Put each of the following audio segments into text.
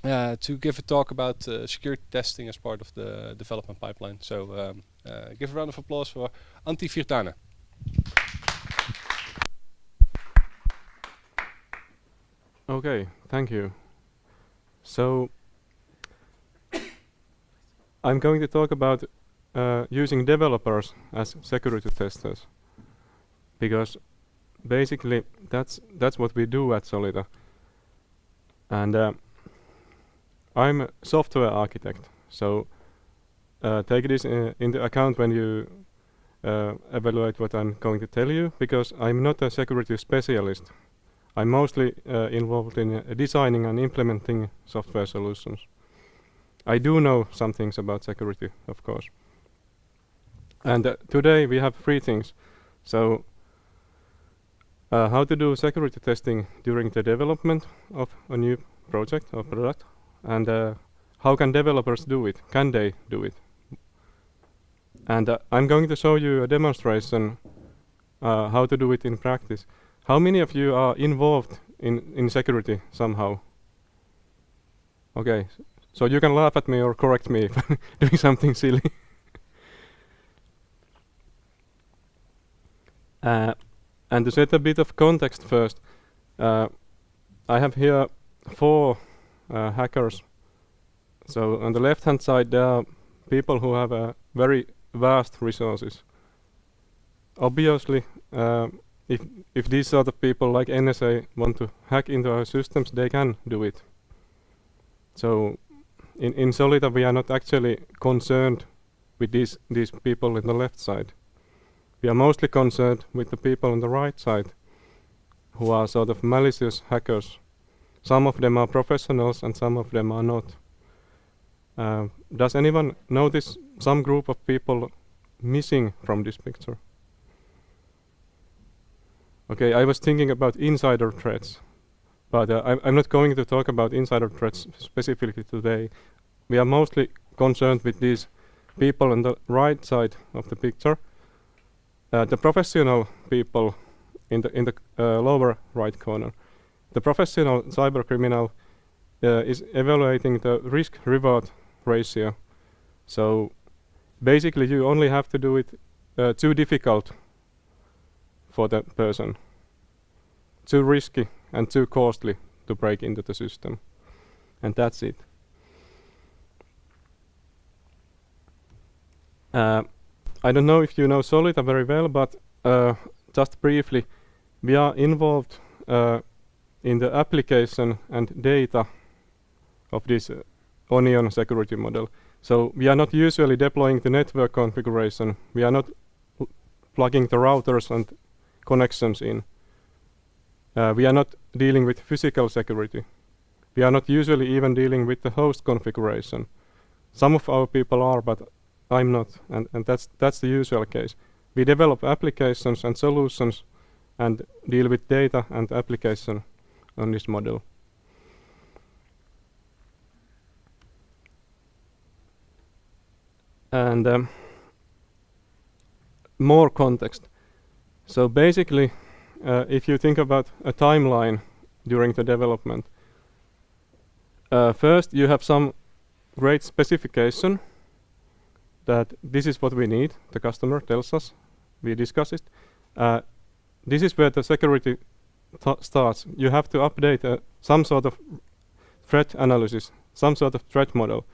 to give a talk about security testing as part of the development pipeline. So give a round of applause for Antti Virtanen. Okay, thank you. So I'm going to talk about using developers as security testers, because basically that's what we do at Solita. And I'm a software architect, so take this into account when you evaluate what I'm going to tell you, because I'm not a security specialist. I'm mostly involved in designing and implementing software solutions. I do know some things about security, of course. And today we have three things. So how to do security testing during the development of a new project or product, and how can developers do it? Can they do it? And I'm going to show you a demonstration how to do it in practice. How many of you are involved in security somehow? Okay, so you can laugh at me or correct me if I'm doing something silly. And to set a bit of context first, I have here 4 hackers. So on the left hand side there are people who have very vast resources. Obviously, if these sort of people like NSA want to hack into our systems, they can do it. So in Solita we are not actually concerned with these people on the left side. We are mostly concerned with the people on the right side who are sort of malicious hackers. Some of them are professionals and some of them are not. Does anyone notice some group of people missing from this picture? Okay, I was thinking about insider threats, but I'm not going to talk about insider threats specifically today. We are mostly concerned with these people on the right side of the picture. The professional people in the lower right corner. The professional cybercriminal is evaluating the risk-reward ratio. So basically you only have to do it too difficult for the person, too risky and too costly to break into the system, and that's it. I don't know if you know Solita very well, but just briefly, we are involved in the application and data of this Onion security model. So we are not usually deploying the network configuration. We are not plugging the routers and connections in. We are not dealing with physical security. We are not usually even dealing with the host configuration. Some of our people are, but I'm not, and that's the usual case. We develop applications and solutions and deal with data and application on this model. And more context. So basically, if you think about a timeline during the development, first you have some great specification that this is what we need. The customer tells us, we discuss it. This is where the security starts. You have to update some sort of threat analysis, some sort of threat model.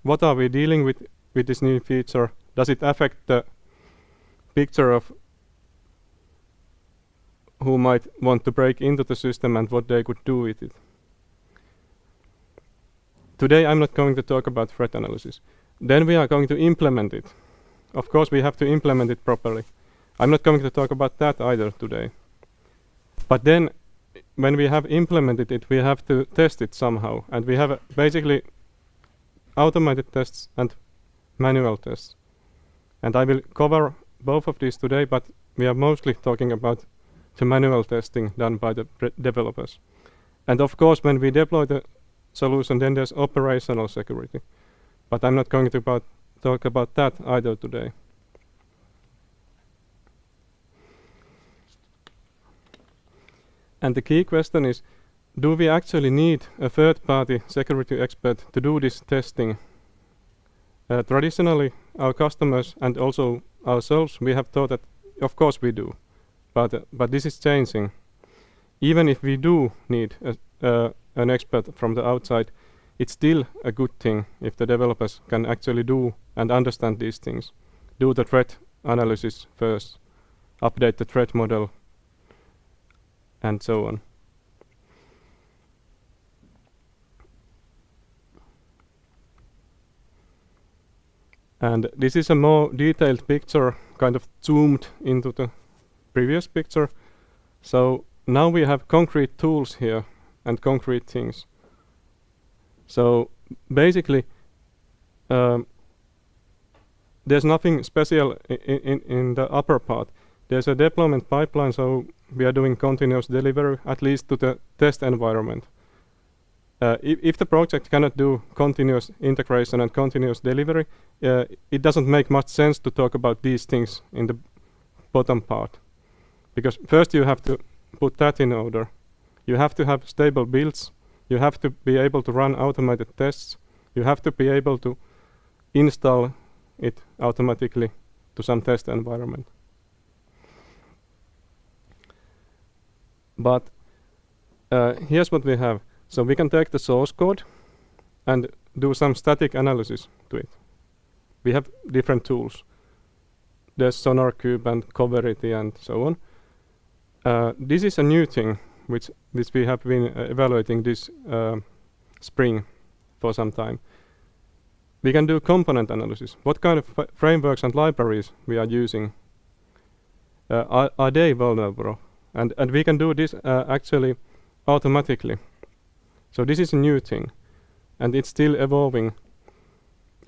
What are we dealing with this new feature? Does it affect the picture of who might want to break into the system and what they could do with it? Today I'm not going to talk about threat analysis. Then we are going to implement it. Of course we have to implement it properly. I'm not going to talk about that either today. But then when we have implemented it, we have to test it somehow. And we have basically automated tests and manual tests. And I will cover both of these today, but we are mostly talking about the manual testing done by the developers. And of course when we deploy the solution, then there's operational security. But I'm not going to talk about that either today. And the key question is, do we actually need a third-party security expert to do this testing? Traditionally, our customers and also ourselves, we have thought that of course we do, but this is changing. Even if we do need an expert from the outside, it's still a good thing if the developers can actually do and understand these things. Do the threat analysis first, update the threat model, and so on. And this is a more detailed picture, kind of zoomed into the previous picture. So now we have concrete tools here and concrete things. So basically, there's nothing special in the upper part. There's a deployment pipeline, so we are doing continuous delivery, at least to the test environment. If the project cannot do continuous integration and continuous delivery, it doesn't make much sense to talk about these things in the bottom part. Because first you have to put that in order. You have to have stable builds. You have to be able to run automated tests. You have to be able to install it automatically to some test environment. But here's what we have. So we can take the source code and do some static analysis to it. We have different tools. There's SonarQube and Coverity and so on. This is a new thing which we have been evaluating this spring for some time. We can do component analysis. What kind of frameworks and libraries we are using? Are they vulnerable? And we can do this actually automatically. So this is a new thing, and it's still evolving.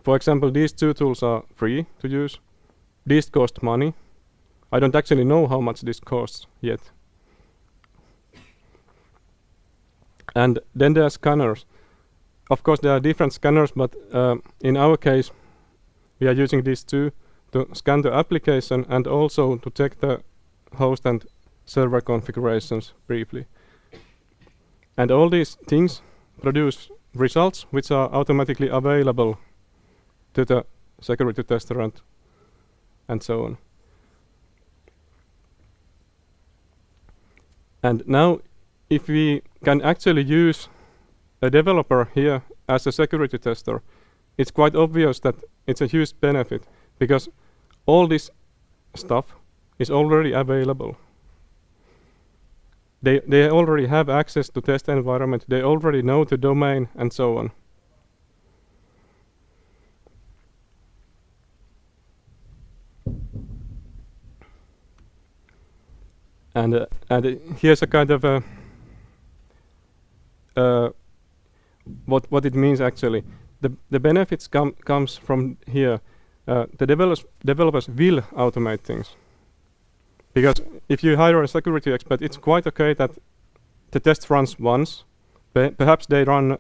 For example, these two tools are free to use. These cost money. I don't actually know how much this costs yet. And then there are scanners. Of course, there are different scanners, but in our case, we are using these two to scan the application and also to check the host and server configurations briefly. And all these things produce results which are automatically available to the security tester and so on. And now, if we can actually use a developer here as a security tester, it's quite obvious that it's a huge benefit because all this stuff is already available. They already have access to test environment, they already know the domain and so on. And here's a kind of what it means actually. The benefits comes from here. The developers will automate things. Because if you hire a security expert, it's quite okay that the test runs once. Perhaps they run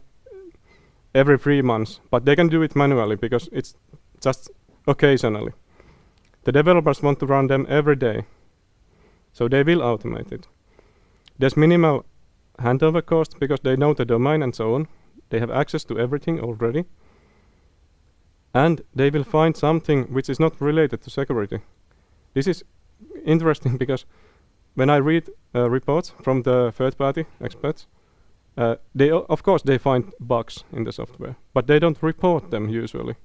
every 3 months, but they can do it manually because it's just occasionally. The developers want to run them every day, so they will automate it. There's minimal handover cost because they know the domain and so on. They have access to everything already. And they will find something which is not related to security. This is interesting because when I read reports from the third-party experts, of course they find bugs in the software, but they don't report them usually.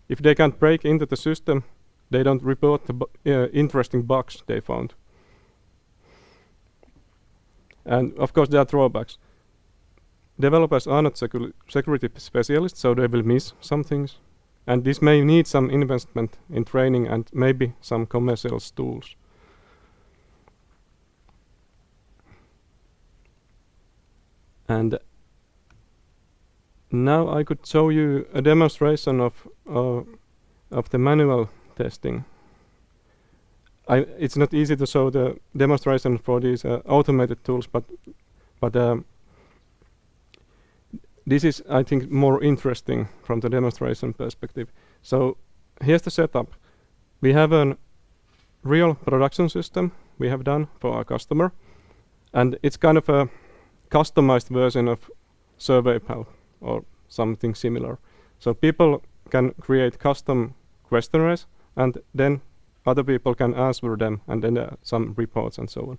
If they can't break into the system, they don't report the interesting bugs they found. And of course there are drawbacks. Developers are not security specialists, so they will miss some things. And this may need some investment in training and maybe some commercial tools. And now I could show you a demonstration of the manual testing. It's not easy to show the demonstration for these automated tools, but this is, I think, more interesting from the demonstration perspective. So here's the setup. We have a real production system we have done for our customer, and it's kind of a customized version of SurveyPal or something similar. So people can create custom questionnaires, and then other people can answer them, and then some reports and so on.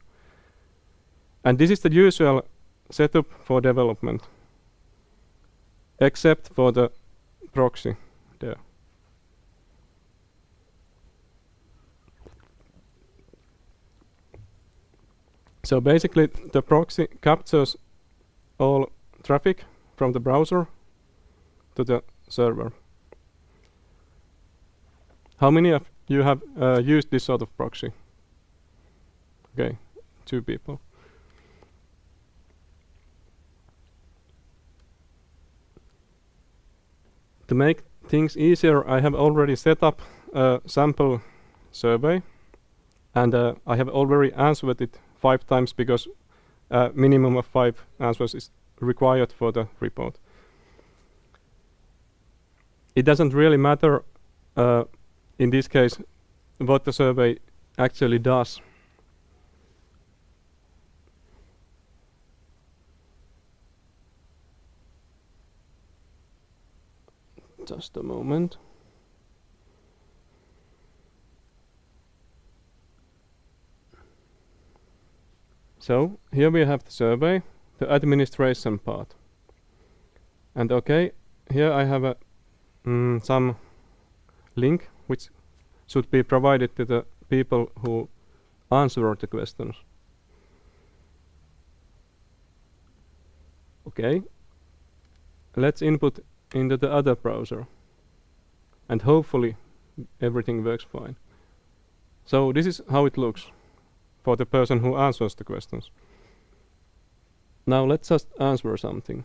And this is the usual setup for development, except for the proxy there. So basically the proxy captures all traffic from the browser to the server. How many of you have used this sort of proxy? Okay, 2 people. To make things easier, I have already set up a sample survey, and I have already answered it 5 times because a minimum of 5 answers is required for the report. It doesn't really matter in this case what the survey actually does. Just a moment. So here we have the survey, the administration part. And okay, here I have a some link which should be provided to the people who answer the questions. Okay, let's input into the other browser, and hopefully everything works fine. So this is how it looks for the person who answers the questions. Now let's just answer something.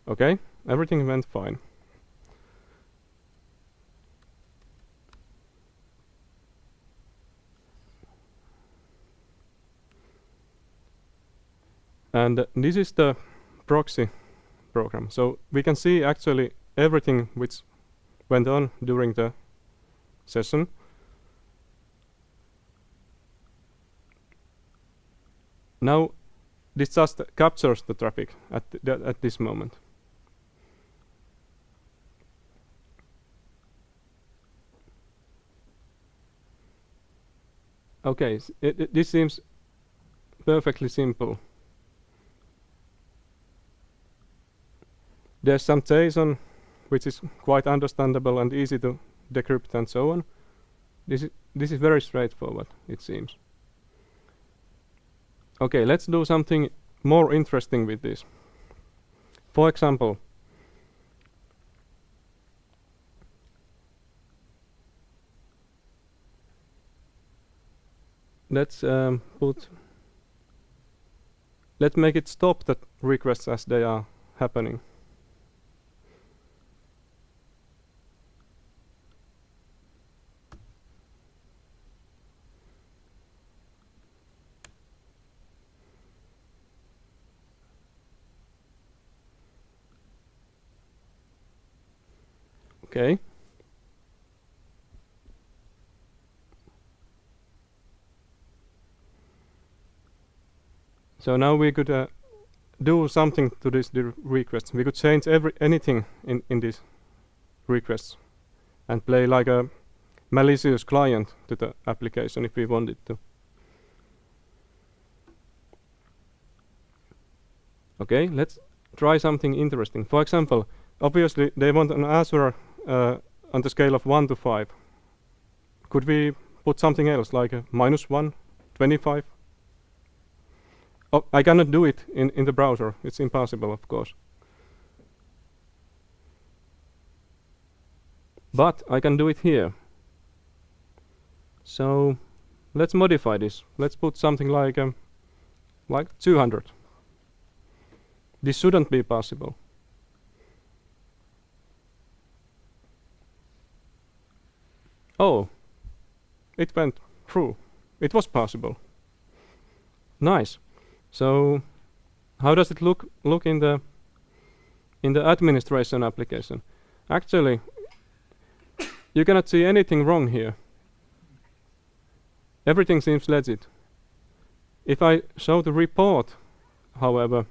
Okay, everything went fine. And this is the proxy program. So we can see actually everything which went on during the session. Now this just captures the traffic at this moment. Okay, this seems perfectly simple. There's some JSON which is quite understandable and easy to decrypt and so on. This is very straightforward, it seems. Okay, let's do something more interesting with this. For example, let's make it stop the requests as they are happening. Okay. So now we could do something to this request. We could change anything in these requests and play like a malicious client to the application if we wanted to. Okay, let's try something interesting. For example, obviously they want an answer on the scale of 1 to 5. Could we put something else like a -1, 25? Oh, I cannot do it in the browser. It's impossible, of course. But I can do it here. So let's modify this. Let's put something like 200. This shouldn't be possible. Oh, it went through. It was possible. Nice. So how does it look in the administration application? Actually, you cannot see anything wrong here. Everything seems legit. If I show the report, however,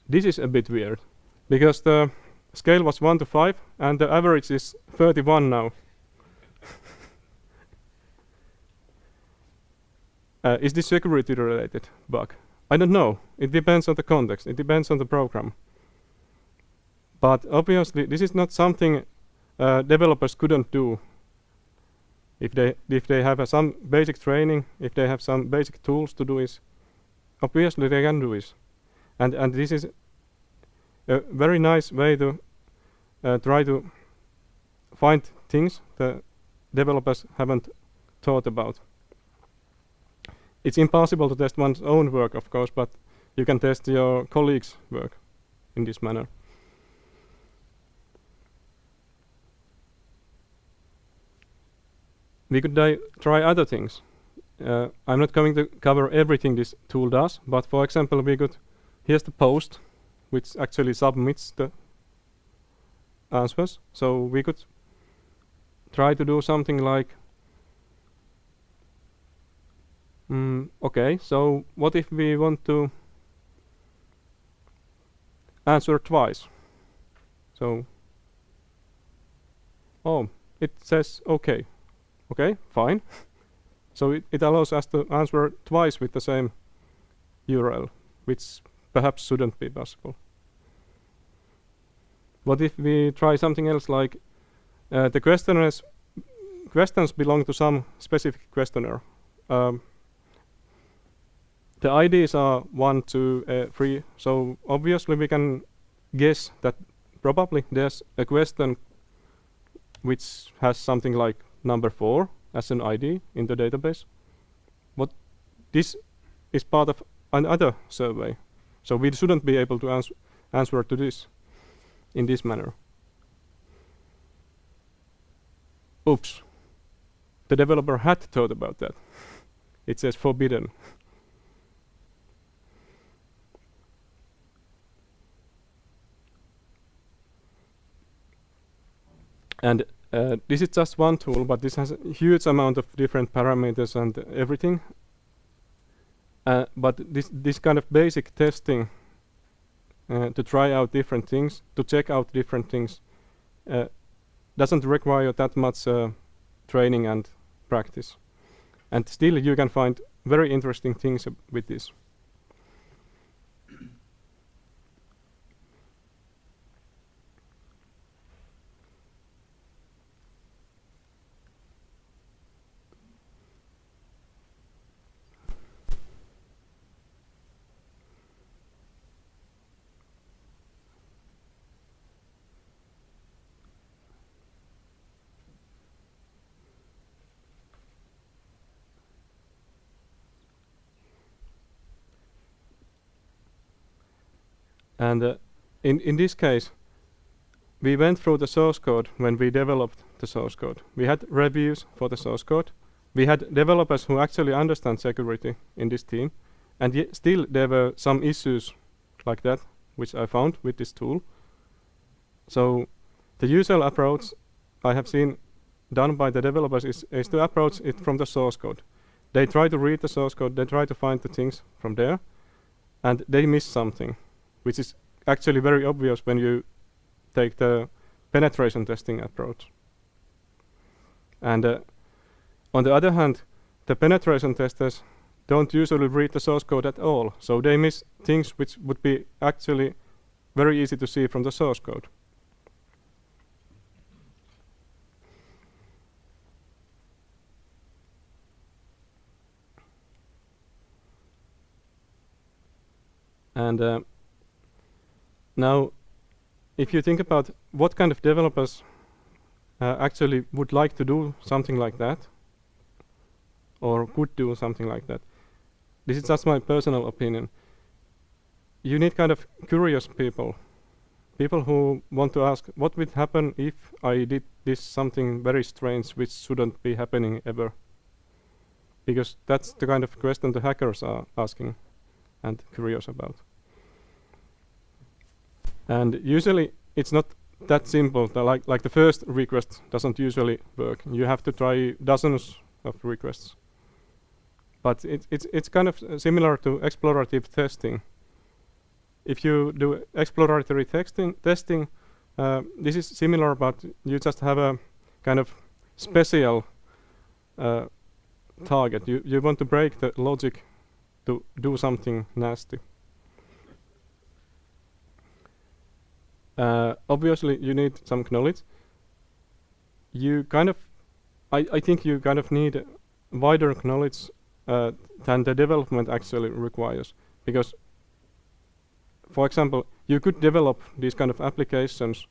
this is a bit weird, because the scale was 1 to 5 and the average is 31 now. Is this security related bug? I don't know. It depends on the context. It depends on the program. But obviously this is not something developers couldn't do. If they have some basic training, if they have some basic tools to do this, obviously they can do this. And this is a very nice way to try to find things the developers haven't thought about. It's impossible to test one's own work, of course, but you can test your colleagues' work in this manner. We could try other things. I'm not going to cover everything this tool does, but for example, here's the post, which actually submits the answers. So we could try to do something like, okay, so what if we want to answer twice? So, it says okay. Okay, fine. So it allows us to answer twice with the same URL, which perhaps shouldn't be possible. What if we try something else, like the questions belong to some specific questionnaire. The IDs are 1, 2, 3, so obviously we can guess that probably there's a question which has something like number 4 as an ID in the database. But this is part of another survey, so we shouldn't be able to answer to this in this manner. Oops, the developer had thought about that. It says forbidden. And this is just one tool, but this has a huge amount of different parameters and everything. But this kind of basic testing to try out different things, to check out different things, doesn't require that much training and practice. And still you can find very interesting things with this. And in this case, we went through the source code when we developed the source code. We had reviews for the source code. We had developers who actually understand security in this team, and still there were some issues like that, which I found with this tool. So the usual approach I have seen done by the developers is to approach it from the source code. They try to read the source code, they try to find the things from there, and they miss something, which is actually very obvious when you take the penetration testing approach. And on the other hand, the penetration testers don't usually read the source code at all, so they miss things which would be actually very easy to see from the source code. And now, if you think about what kind of developers actually would like to do something like that, or could do something like that, this is just my personal opinion. You need kind of curious people who want to ask, what would happen if I did this something very strange which shouldn't be happening ever? Because that's the kind of question the hackers are asking and curious about. And usually it's not that simple. Like the first request doesn't usually work. You have to try dozens of requests. but it's kind of similar to explorative testing. If you do exploratory testing, this is similar, but you just have a kind of special target. You want to break the logic to do something nasty. Obviously, you need some knowledge. I think you kind of need wider knowledge than the development actually requires, because, for example, you could develop these kind of applications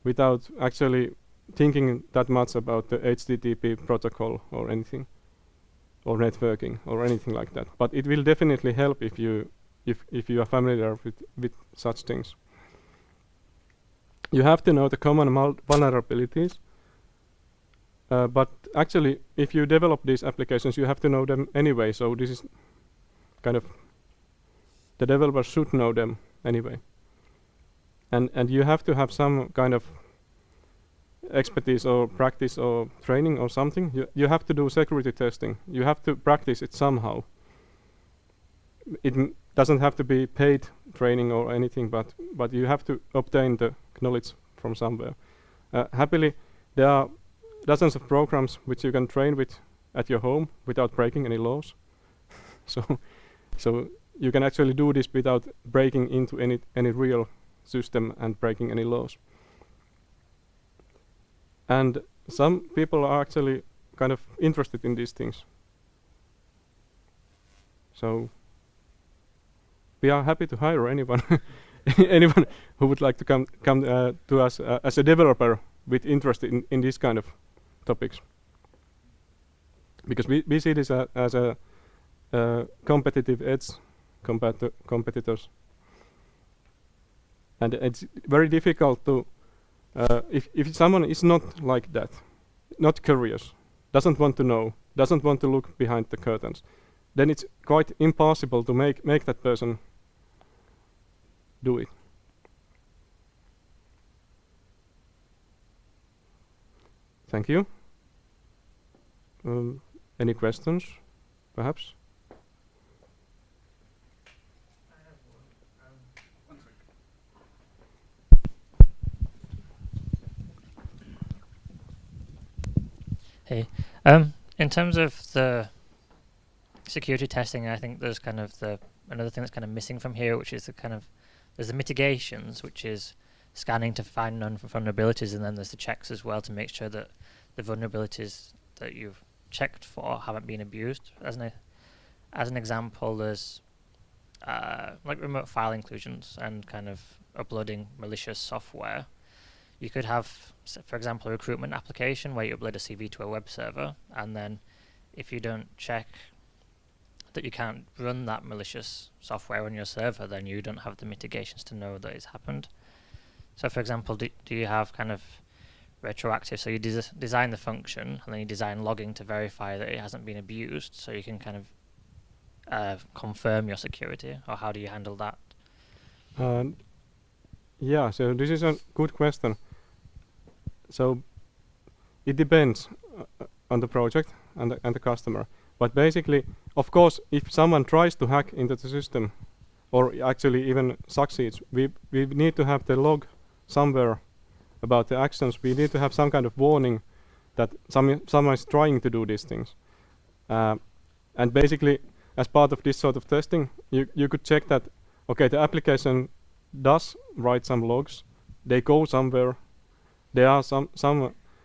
without actually thinking that much about the HTTP protocol or anything, or networking or anything like that. But it will definitely help if you are familiar with such things. You have to know the common vulnerabilities, but actually, if you develop these applications, you have to know them anyway. So this is kind of, the developers should know them anyway, and you have to have some kind of expertise or practice or training or something. You have to do security testing. You have to practice it somehow. It doesn't have to be paid training or anything, but you have to obtain the knowledge from somewhere. Happily, there are dozens of programs which you can train with at your home without breaking any laws. so you can actually do this without breaking into any real system and breaking any laws. And some people are actually kind of interested in these things. So we are happy to hire anyone anyone who would like to come to us as a developer with interest in these kind of topics, because we see this as a competitive edge compared to competitors, and it's very difficult to if someone is not like that, not curious, doesn't want to know, doesn't want to look behind the curtains, then it's quite impossible to make that person do it. Thank you. Any questions, perhaps? I have one. One second. Hey, in terms of the security testing, I think there's kind of another thing that's kind of missing from here, which is there's the mitigations, which is scanning to find known vulnerabilities, and then there's the checks as well to make sure that the vulnerabilities that you've checked for haven't been abused. As an example, there's like remote file inclusions and kind of uploading malicious software. You could have, for example, a recruitment application where you upload a CV to a web server, and then if you don't check that you can't run that malicious software on your server, then you don't have the mitigations to know that it's happened. So, for example, do you have kind of retroactive? So you design the function, and then you design logging to verify that it hasn't been abused, so you can kind of confirm your security, or how do you handle that? Yeah, so this is a good question. So it depends on the project and the customer. But basically, of course, if someone tries to hack into the system, or actually even succeeds, we need to have the log somewhere about the actions. We need to have some kind of warning that someone is trying to do these things. And basically, as part of this sort of testing, you could check that, okay, the application does write some logs, they go somewhere, there are some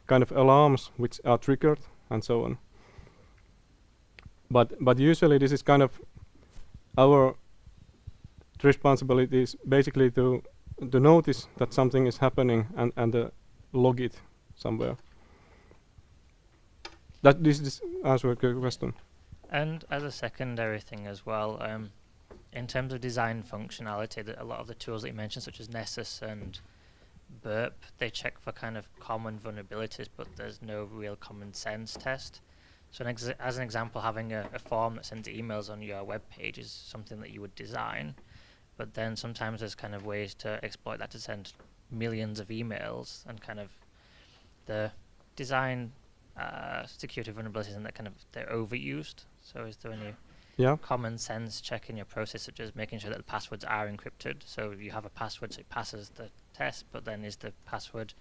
kind of alarms which are triggered, and so on. But usually this is kind of our responsibility is basically to notice that something is happening and log it somewhere. That this answers your question. And as a secondary thing as well, in terms of design functionality, a lot of the tools that you mentioned, such as Nessus and Burp, they check for kind of common vulnerabilities, but there's no real common sense test. So as an example, having a form that sends emails on your web page is something that you would design, but then sometimes there's kind of ways to exploit that to send millions of emails, and kind of the design security vulnerabilities and that kind of they're overused. So is there Yeah. common sense check in your process, such as making sure that the passwords are encrypted. So you have a password, so it passes the test, but then is the password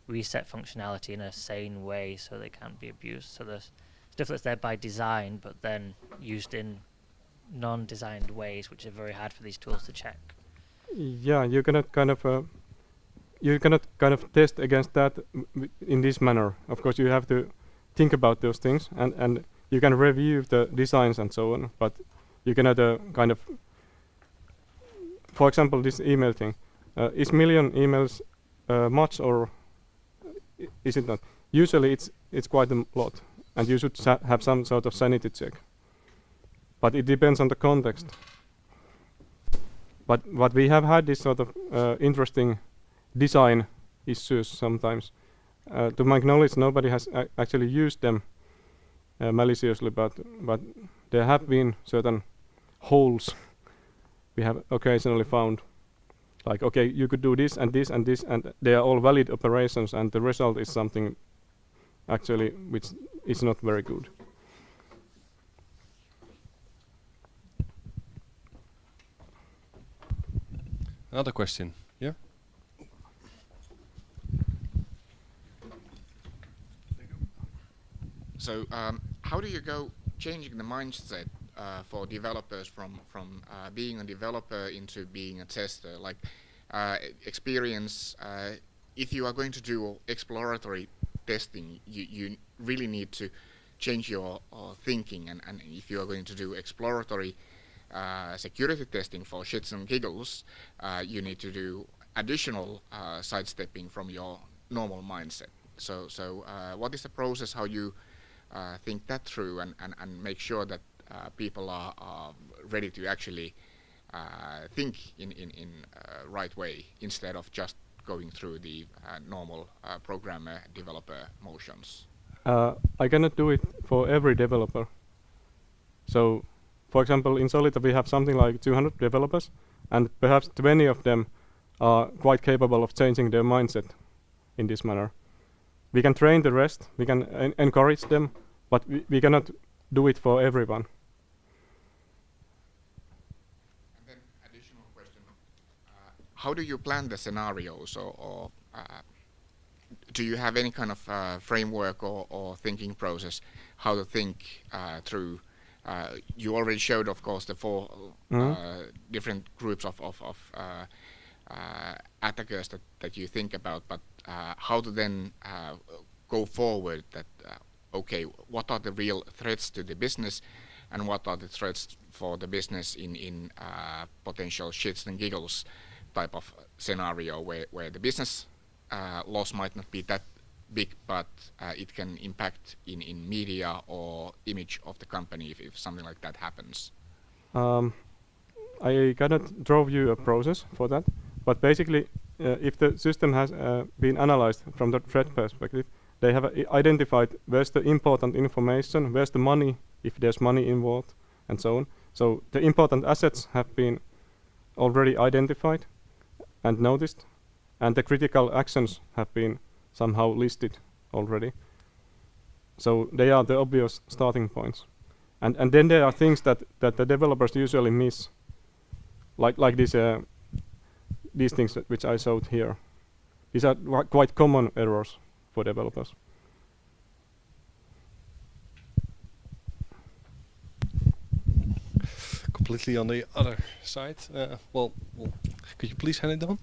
reset functionality in a sane way so they can't be abused? So there's stuff that's there by design, but then used in non-designed ways, which are very hard for these tools to check. Yeah, you cannot kind of test against that in this manner. Of course, you have to think about those things, and you can review the designs and so on, but you cannot kind of, for example, this email thing. Is million emails much, or is it not? Usually it's quite a lot, and you should have some sort of sanity check. But it depends on the context. But what we have had this sort of interesting design issues sometimes. To my knowledge, nobody has actually used them maliciously, but there have been certain holes we have occasionally found. Like, okay, you could do this and this and this, and they are all valid operations, and the result is something actually which is not very good. Another question. Yeah. So how do you go changing the mindset for developers from being a developer into being a tester? Like experience, if you are going to do exploratory testing, you really need to change your thinking, and if you are going to do exploratory security testing for shits and giggles, you need to do additional sidestepping from your normal mindset. So what is the process, how you think that through and make sure that people are ready to actually think in right way instead of just going through the normal programmer developer motions? I cannot do it for every developer. So, for example, in Solita we have something like 200 developers, and perhaps 20 of them are quite capable of changing their mindset in this manner. We can train the rest, we can encourage them, but we cannot do it for everyone. And then additional question, how do you plan the scenarios, or do you have any kind of framework or thinking process how to think through? You already showed, of course, the four different groups of attackers that you think about, but how to then go forward that, okay, what are the real threats to the business and what are the threats for the business in potential shits and giggles type of scenario where the business loss might not be that big, but it can impact in media or image of the company if something like that happens. I cannot draw you a process for that, but basically if the system has been analyzed from the threat perspective, they have identified where's the important information, where's the money, if there's money involved, and so on. So the important assets have been already identified and noticed, and the critical actions have been somehow listed already. So they are the obvious starting points. And then there are things that the developers usually miss, like these things which I showed here. These are quite common errors for developers. Completely on the other side. Well, could you please hand it down?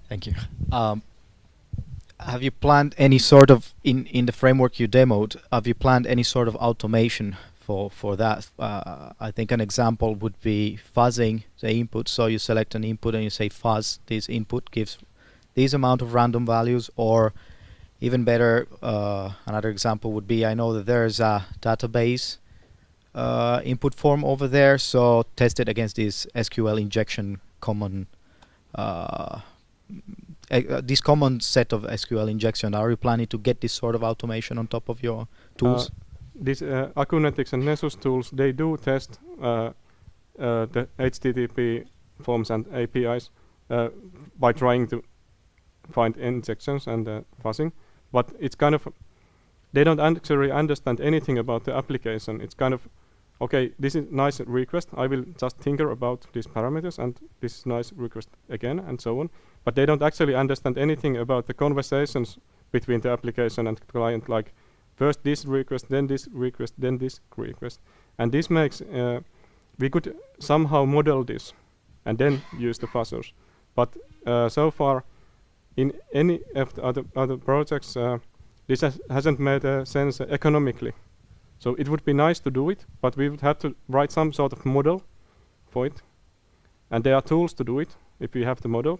Thank you. Have you planned any sort of, in the framework you demoed, have you planned any sort of automation for that? I think an example would be fuzzing the input. So you select an input and you say fuzz, this input gives this amount of random values, or even better, another example would be, I know that there's a database input form over there, so test it against this SQL injection common this common set of SQL injection. Are you planning to get this sort of automation on top of your tools? These Acunetics and Nessus tools, they do test the HTTP forms and APIs by trying to find injections and fuzzing, but it's kind of they don't actually understand anything about the application. It's kind of, okay, this is nice request. I will just tinker about these parameters, and this is nice request again, and so on. But they don't actually understand anything about the conversations between the application and the client, like first this request, then this request, then this request. And this makes, we could somehow model this and then use the fuzzers. But so far, in any of the other projects, this hasn't made sense economically. So it would be nice to do it, but we would have to write some sort of model for it. And there are tools to do it if we have the model.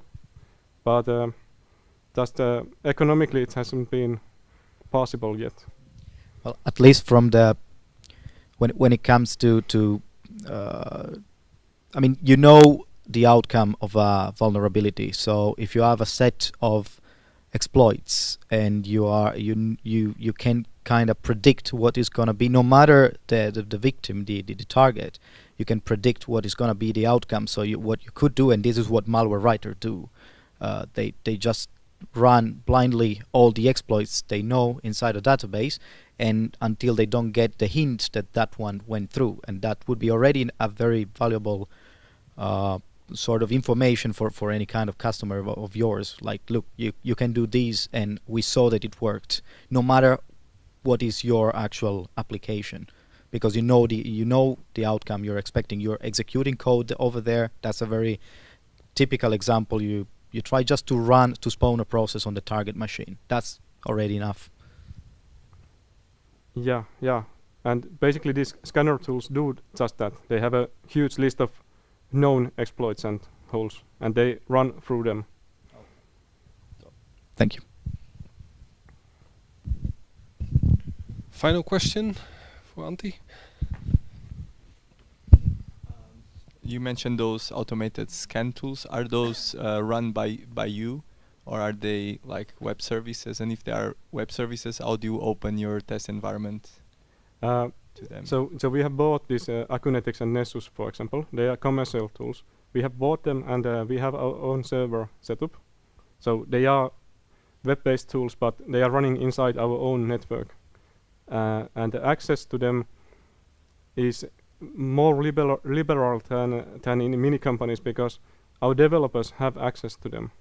But just economically, it hasn't been possible yet. Well, at least from the when it comes to I mean, you know the outcome of a vulnerability. So if you have a set of exploits and you can kind of predict what is going to be, no matter the victim, the target, you can predict what is going to be the outcome. So what you could do, and this is what malware writers do, they just run blindly all the exploits they know inside a database, and until they don't get the hint that one went through, and that would be already a very valuable sort of information for any kind of customer of yours. Like, look, you can do these, and we saw that it worked, no matter what is your actual application, because you know the outcome you're expecting. You're executing code over there. That's a very typical example. You try just to spawn a process on the target machine. That's already enough. Yeah. And basically these scanner tools do just that. They have a huge list of known exploits and holes, and they run through them. Thank you. Final question for Antti. You mentioned those automated scan tools. Are those run by you, or are they like web services? And if they are web services, how do you open your test environment to them? So we have bought these Acunetics and Nessus, for example. They are commercial tools. We have bought them, and we have our own server setup. So they are web-based tools, but they are running inside our own network. And the access to them is more liberal than in many companies, because our developers have access to them.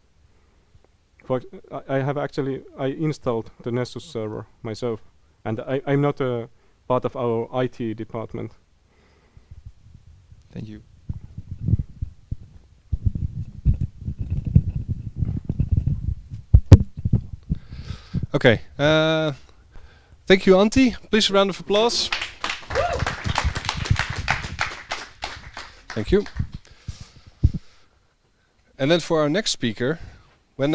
I installed the Nessus server myself, and I'm not a part of our IT department. Thank you. Okay. Thank you, Antti. Please, a round of applause. Thank you. And then for our next speaker, when